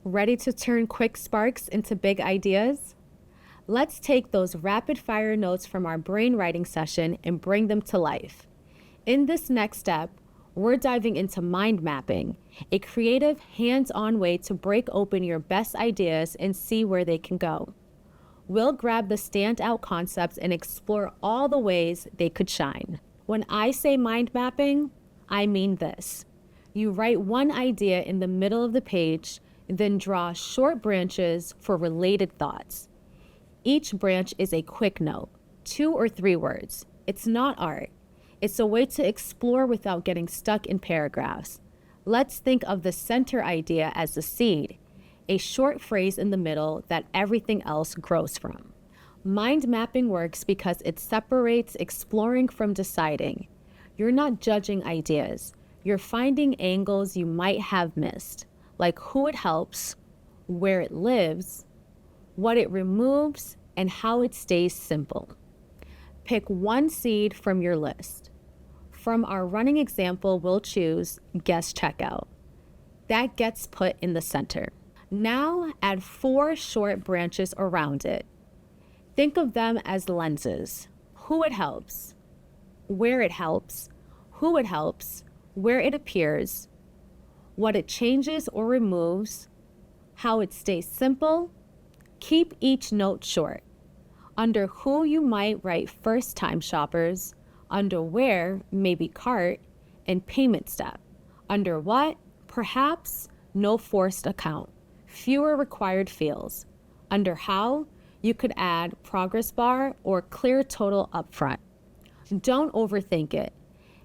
Ready to turn quick sparks into big ideas? Let's take those rapid fire notes from our brain writing session and bring them to life. In this next step, we're diving into mind mapping, a creative, hands-on way to break open your best ideas and see where they can go. We'll grab the standout concepts and explore all the ways they could shine. When I say mind mapping, I mean this. You write one idea in the middle of the page, then draw short branches for related thoughts. Each branch is a quick note, 2 or 3 words. It's not art. It's a way to explore without getting stuck in paragraphs. Let's think of the center idea as the seed, a short phrase in the middle that everything else grows from. Mind mapping works because it separates exploring from deciding. You're not judging ideas. You're finding angles you might have missed, like who it helps, where it lives, what it removes, and how it stays simple. Pick one seed from your list. From our running example, we'll choose guest checkout. That gets put in the center. Now add 4 short branches around it. Think of them as lenses. Who it helps, where it helps, who it helps, where it appears, what it changes or removes, how it stays simple. Keep each note short. Under who, you might write first-time shoppers. Under where, maybe cart, and payment step. Under what, perhaps no forced account, fewer required fields. Under how, you could add progress bar or clear total upfront. Don't overthink it.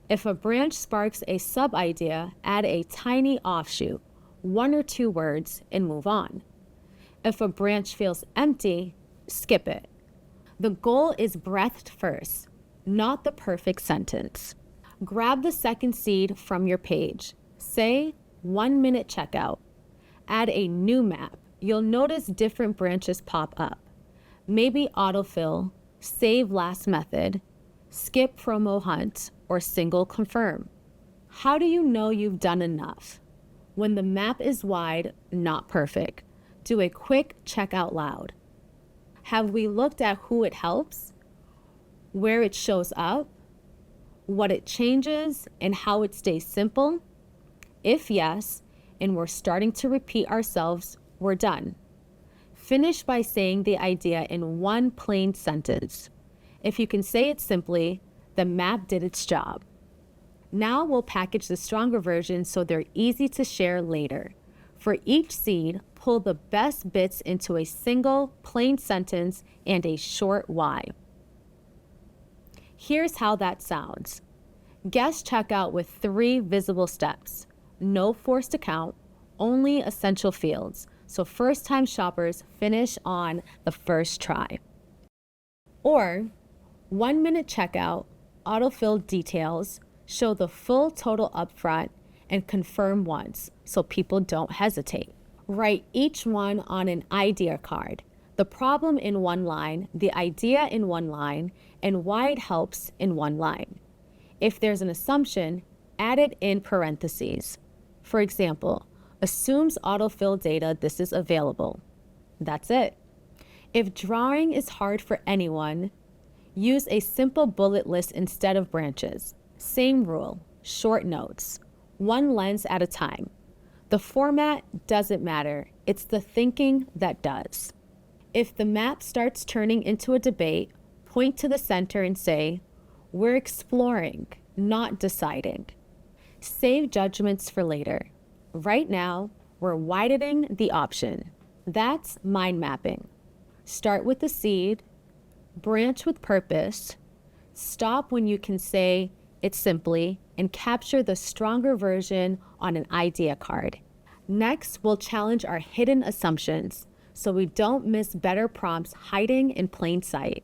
If a branch sparks a sub-idea, add a tiny offshoot, 1 or 2 words, and move on. If a branch feels empty, skip it. The goal is breadth first, not the perfect sentence. Grab the second seed from your page. Say 1-minute checkout. Add a new map. You'll notice different branches pop up. Maybe autofill, save last method, skip promo hunt, or single confirm. How do you know you've done enough? When the map is wide, not perfect, do a quick check out loud. Have we looked at who it helps, where it shows up, what it changes, and how it stays simple? If yes, and we're starting to repeat ourselves, we're done. Finish by saying the idea in one plain sentence. If you can say it simply, the map did its job. Now we'll package the stronger version so they're easy to share later. For each seed, pull the best bits into a single plain sentence and a short why. Here's how that sounds. Guest checkout with 3 visible steps. No forced account, only essential fields, so first-time shoppers finish on the first try. Or 1-minute checkout, autofill details, show the full total upfront, and confirm once so people don't hesitate. Write each one on an idea card. The problem in 1 line, the idea in 1 line, and why it helps in 1 line. If there's an assumption, add it in parentheses. For example, assumes autofill data this is available. That's it. If drawing is hard for anyone, use a simple bullet list instead of branches. Same rule, short notes, 1 lens at a time. The format doesn't matter, it's the thinking that does. If the map starts turning into a debate, point to the center and say, we're exploring, not deciding. Save judgments for later. Right now, we're widening the option. That's mind mapping. Start with the seed, branch with purpose, stop when you can say it simply, and capture the stronger version on an idea card. Next, we'll challenge our hidden assumptions so we don't miss better prompts hiding in plain sight.